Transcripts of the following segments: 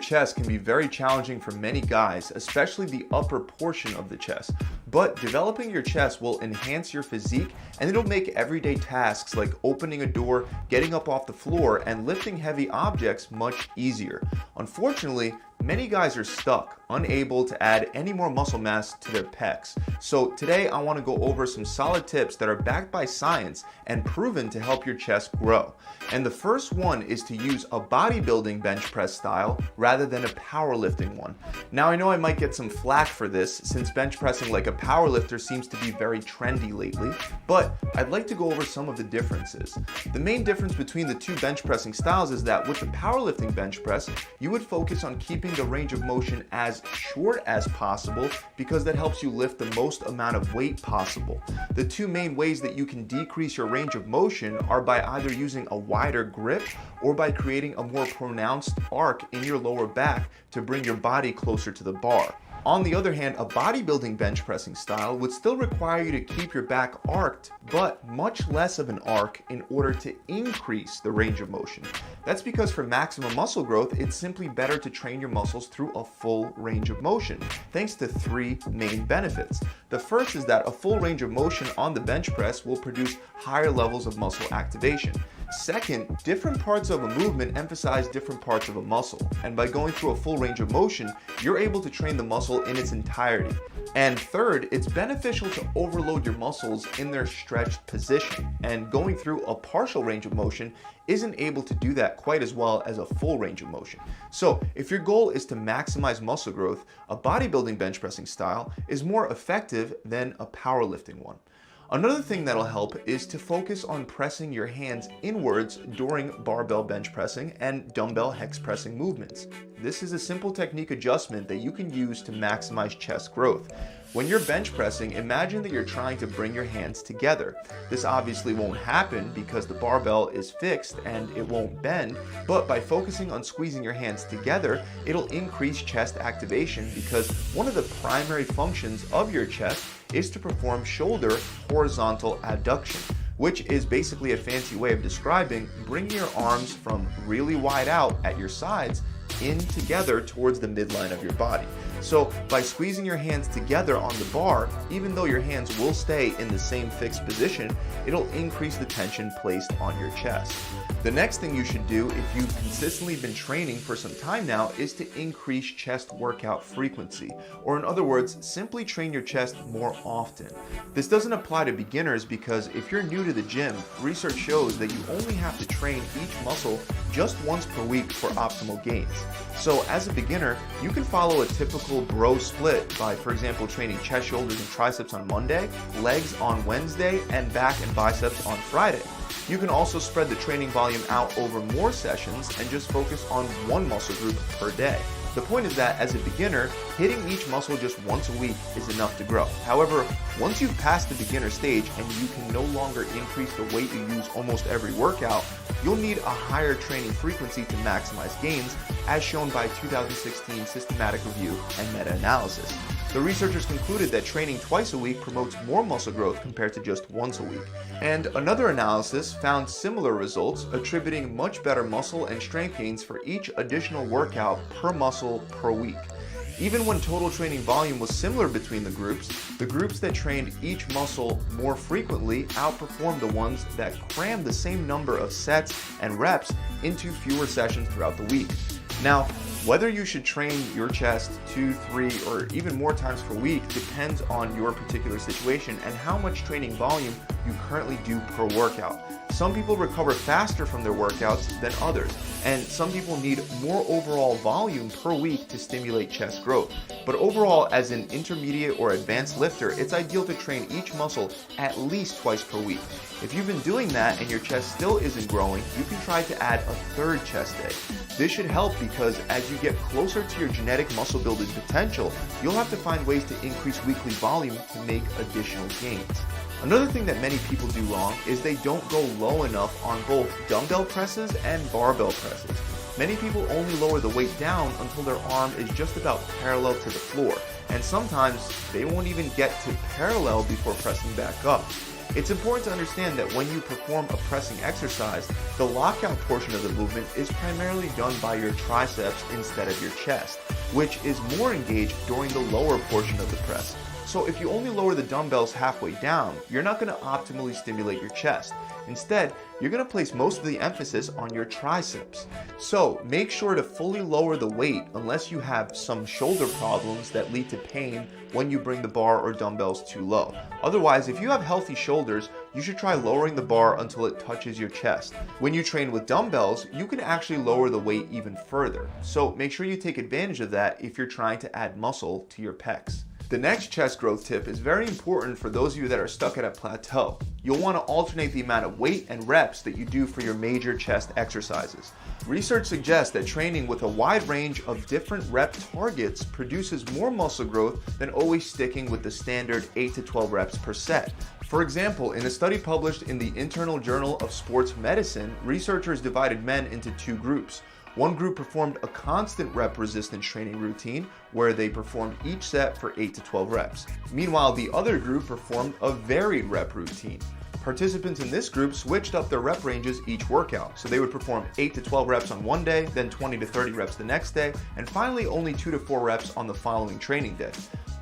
chest can be very challenging for many guys, especially the upper portion of the chest. But developing your chest will enhance your physique, and it'll make everyday tasks like opening a door, getting up off the floor, and lifting heavy objects much easier. Unfortunately, many guys are stuck, unable to add any more muscle mass to their pecs. So today I want to go over some solid tips that are backed by science and proven to help your chest grow. And the first one is to use a bodybuilding bench press style rather than a powerlifting one. Now I know I might get some flack for this since bench pressing like a powerlifter seems to be very trendy lately, but I'd like to go over some of the differences. The main difference between the two bench pressing styles is that with the powerlifting bench press, you would focus on keeping the range of motion as short as possible because that helps you lift the most amount of weight possible. The two main ways that you can decrease your range of motion are by either using a wider grip or by creating a more pronounced arc in your lower back to bring your body closer to the bar. On the other hand, a bodybuilding bench pressing style would still require you to keep your back arched, but much less of an arc in order to increase the range of motion. That's because for maximum muscle growth, it's simply better to train your muscles through a full range of motion, thanks to three main benefits. The first is that a full range of motion on the bench press will produce higher levels of muscle activation. Second, different parts of a movement emphasize different parts of a muscle, and by going through a full range of motion, you're able to train the muscle in its entirety. And third, it's beneficial to overload your muscles in their stretched position, and going through a partial range of motion isn't able to do that quite as well as a full range of motion. So if your goal is to maximize muscle growth, a bodybuilding bench pressing style is more effective than a powerlifting one. Another thing that'll help is to focus on pressing your hands inwards during barbell bench pressing and dumbbell hex pressing movements. This is a simple technique adjustment that you can use to maximize chest growth. When you're bench pressing, imagine that you're trying to bring your hands together. This obviously won't happen because the barbell is fixed and it won't bend, but by focusing on squeezing your hands together, it'll increase chest activation because one of the primary functions of your chest is to perform shoulder horizontal adduction, which is basically a fancy way of describing bringing your arms from really wide out at your sides in together towards the midline of your body. So by squeezing your hands together on the bar, even though your hands will stay in the same fixed position, it'll increase the tension placed on your chest. The next thing you should do if you've consistently been training for some time now is to increase chest workout frequency, or in other words, simply train your chest more often. This doesn't apply to beginners because if you're new to the gym, research shows that you only have to train each muscle just once per week for optimal gains. So as a beginner, you can follow a typical bro split by, for example, training chest, shoulders, and triceps on Monday, legs on Wednesday, and back and biceps on Friday. You can also spread the training volume out over more sessions and just focus on one muscle group per day. The point is that as a beginner, hitting each muscle just once a week is enough to grow. However, once you've passed the beginner stage and you can no longer increase the weight you use almost every workout, you'll need a higher training frequency to maximize gains, as shown by 2016 systematic review and meta-analysis. The researchers concluded that training twice a week promotes more muscle growth compared to just once a week. And another analysis found similar results, attributing much better muscle and strength gains for each additional workout per muscle per week. Even when total training volume was similar between the groups that trained each muscle more frequently outperformed the ones that crammed the same number of sets and reps into fewer sessions throughout the week. Now, whether you should train your chest 2, 3, or even more times per week depends on your particular situation and how much training volume you currently do per workout. Some people recover faster from their workouts than others, and some people need more overall volume per week to stimulate chest growth. But overall, as an intermediate or advanced lifter, it's ideal to train each muscle at least twice per week. If you've been doing that and your chest still isn't growing, you can try to add a third chest day. This should help because as you get closer to your genetic muscle building potential, you'll have to find ways to increase weekly volume to make additional gains. Another thing that many people do wrong is they don't go low enough on both dumbbell presses and barbell presses. Many people only lower the weight down until their arm is just about parallel to the floor, and sometimes they won't even get to parallel before pressing back up. It's important to understand that when you perform a pressing exercise, the lockout portion of the movement is primarily done by your triceps instead of your chest, which is more engaged during the lower portion of the press. So if you only lower the dumbbells halfway down, you're not going to optimally stimulate your chest. Instead, you're going to place most of the emphasis on your triceps. So make sure to fully lower the weight unless you have some shoulder problems that lead to pain when you bring the bar or dumbbells too low. Otherwise, if you have healthy shoulders, you should try lowering the bar until it touches your chest. When you train with dumbbells, you can actually lower the weight even further. So make sure you take advantage of that if you're trying to add muscle to your pecs. The next chest growth tip is very important for those of you that are stuck at a plateau. You'll want to alternate the amount of weight and reps that you do for your major chest exercises. Research suggests that training with a wide range of different rep targets produces more muscle growth than always sticking with the standard 8 to 12 reps per set. For example, in a study published in the Internal Journal of Sports Medicine, researchers divided men into two groups. One group performed a constant rep resistance training routine where they performed each set for 8 to 12 reps. Meanwhile, the other group performed a varied rep routine. Participants in this group switched up their rep ranges each workout. So they would perform 8 to 12 reps on one day, then 20 to 30 reps the next day, and finally only 2 to 4 reps on the following training day.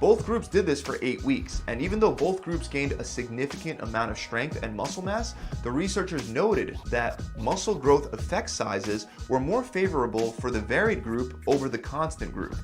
Both groups did this for 8 weeks, and even though both groups gained a significant amount of strength and muscle mass, the researchers noted that muscle growth effect sizes were more favorable for the varied group over the constant group.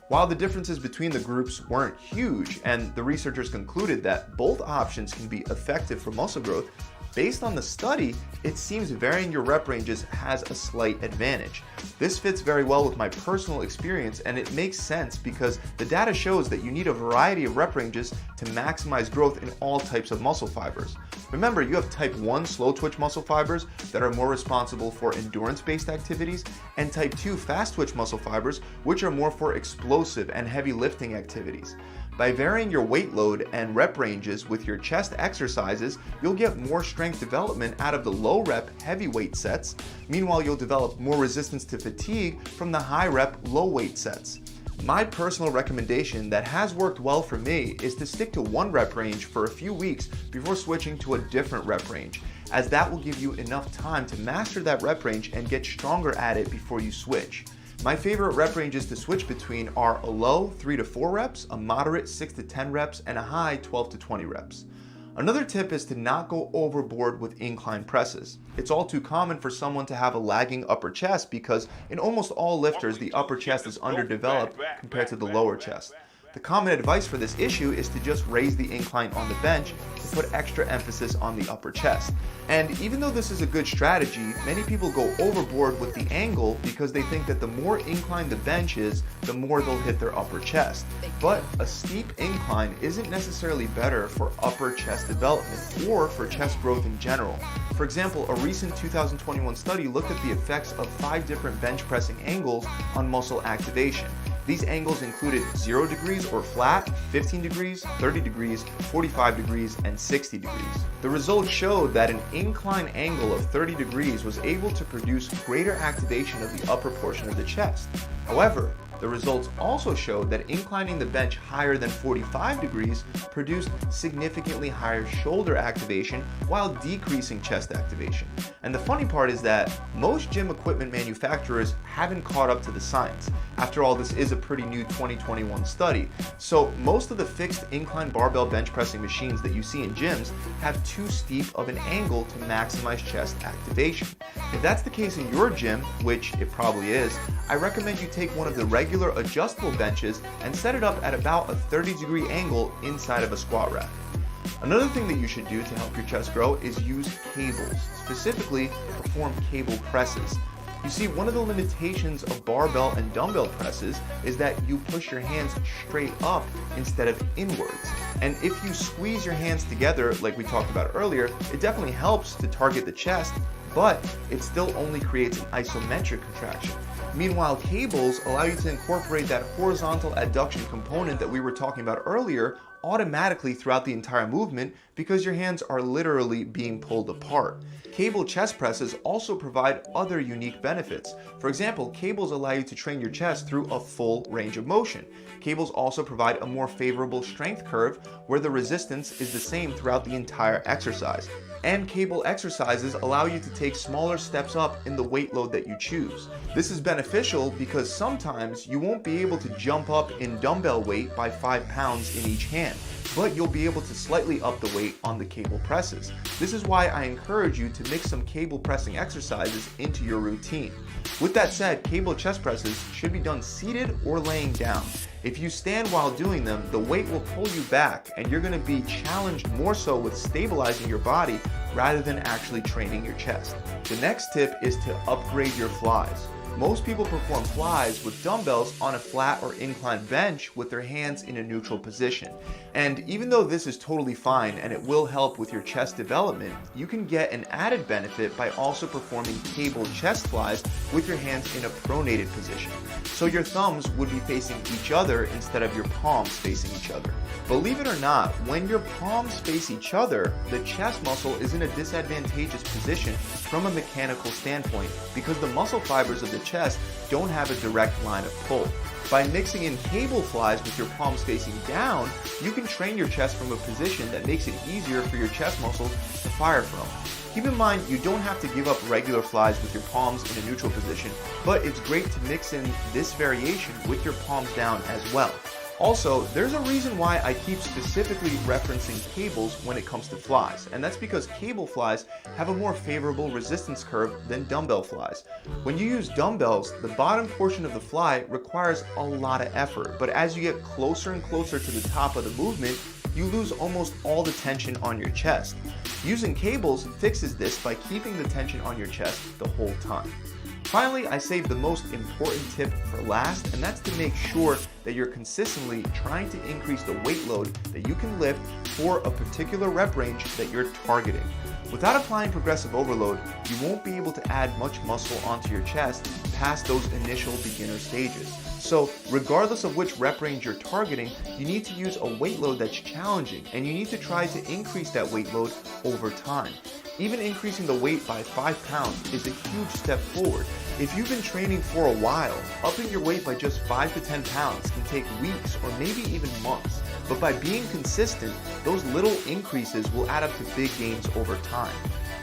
While the differences between the groups weren't huge, and the researchers concluded that both options can be effective for muscle growth, based on the study, it seems varying your rep ranges has a slight advantage. This fits very well with my personal experience, and it makes sense because the data shows that you need a variety of rep ranges to maximize growth in all types of muscle fibers. Remember, you have type 1 slow twitch muscle fibers that are more responsible for endurance-based activities, and type 2 fast twitch muscle fibers, which are more for explosive and heavy lifting activities. By varying your weight load and rep ranges with your chest exercises, you'll get more strength development out of the low rep heavy weight sets. Meanwhile, you'll develop more resistance to fatigue from the high rep low weight sets. My personal recommendation that has worked well for me is to stick to one rep range for a few weeks before switching to a different rep range, as that will give you enough time to master that rep range and get stronger at it before you switch. My favorite rep ranges to switch between are a low 3 to 4 reps, a moderate 6 to 10 reps, and a high 12 to 20 reps. Another tip is to not go overboard with incline presses. It's all too common for someone to have a lagging upper chest because in almost all lifters, the upper chest is underdeveloped compared to the lower chest. The common advice for this issue is to just raise the incline on the bench to put extra emphasis on the upper chest. And even though this is a good strategy, many people go overboard with the angle because they think that the more inclined the bench is, the more they'll hit their upper chest. But a steep incline isn't necessarily better for upper chest development or for chest growth in general. For example, a recent 2021 study looked at the effects of 5 different bench pressing angles on muscle activation. These angles included 0 degrees or flat, 15 degrees, 30 degrees, 45 degrees, and 60 degrees. The results showed that an incline angle of 30 degrees was able to produce greater activation of the upper portion of the chest. However, the results also showed that inclining the bench higher than 45 degrees produced significantly higher shoulder activation while decreasing chest activation. And the funny part is that most gym equipment manufacturers haven't caught up to the science. After all, this is a pretty new 2021 study. So most of the fixed incline barbell bench pressing machines that you see in gyms have too steep of an angle to maximize chest activation. If that's the case in your gym, which it probably is, I recommend you take one of the regular adjustable benches and set it up at about a 30-degree angle inside of a squat rack. Another thing that you should do to help your chest grow is use cables, specifically perform cable presses. You see, one of the limitations of barbell and dumbbell presses is that you push your hands straight up instead of inwards. And if you squeeze your hands together, like we talked about earlier, it definitely helps to target the chest, but it still only creates an isometric contraction. Meanwhile, cables allow you to incorporate that horizontal adduction component that we were talking about earlier automatically throughout the entire movement because your hands are literally being pulled apart. Cable chest presses also provide other unique benefits. For example, cables allow you to train your chest through a full range of motion. Cables also provide a more favorable strength curve where the resistance is the same throughout the entire exercise. And cable exercises allow you to take smaller steps up in the weight load that you choose. This is beneficial because sometimes you won't be able to jump up in dumbbell weight by 5 pounds in each hand, but you'll be able to slightly up the weight on the cable presses. This is why I encourage you to mix some cable pressing exercises into your routine. With that said, cable chest presses should be done seated or laying down. If you stand while doing them, the weight will pull you back and you're going to be challenged more so with stabilizing your body rather than actually training your chest. The next tip is to upgrade your flies. Most people perform flies with dumbbells on a flat or inclined bench with their hands in a neutral position. And even though this is totally fine and it will help with your chest development, you can get an added benefit by also performing cable chest flies with your hands in a pronated position. So your thumbs would be facing each other instead of your palms facing each other. Believe it or not, when your palms face each other, the chest muscle is in a disadvantageous position from a mechanical standpoint because the muscle fibers of the chest don't have a direct line of pull. By mixing in cable flies with your palms facing down, you can train your chest from a position that makes it easier for your chest muscles to fire from. Keep in mind, you don't have to give up regular flies with your palms in a neutral position, but it's great to mix in this variation with your palms down as well. Also, there's a reason why I keep specifically referencing cables when it comes to flies, and that's because cable flies have a more favorable resistance curve than dumbbell flies. When you use dumbbells, the bottom portion of the fly requires a lot of effort, but as you get closer and closer to the top of the movement, you lose almost all the tension on your chest. Using cables fixes this by keeping the tension on your chest the whole time. Finally, I saved the most important tip for last, and that's to make sure that you're consistently trying to increase the weight load that you can lift for a particular rep range that you're targeting. Without applying progressive overload, you won't be able to add much muscle onto your chest past those initial beginner stages. So regardless of which rep range you're targeting, you need to use a weight load that's challenging, and you need to try to increase that weight load over time. Even increasing the weight by 5 pounds is a huge step forward. If you've been training for a while, upping your weight by just 5 to 10 pounds can take weeks or maybe even months. But by being consistent, those little increases will add up to big gains over time.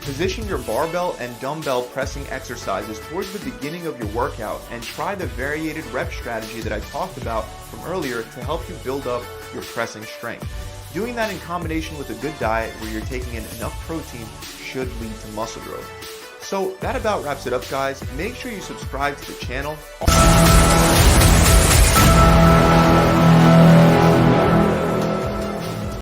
Position your barbell and dumbbell pressing exercises towards the beginning of your workout and try the variated rep strategy that I talked about from earlier to help you build up your pressing strength. Doing that in combination with a good diet where you're taking in enough protein should lead to muscle growth. So that about wraps it up, guys. Make sure you subscribe to the channel.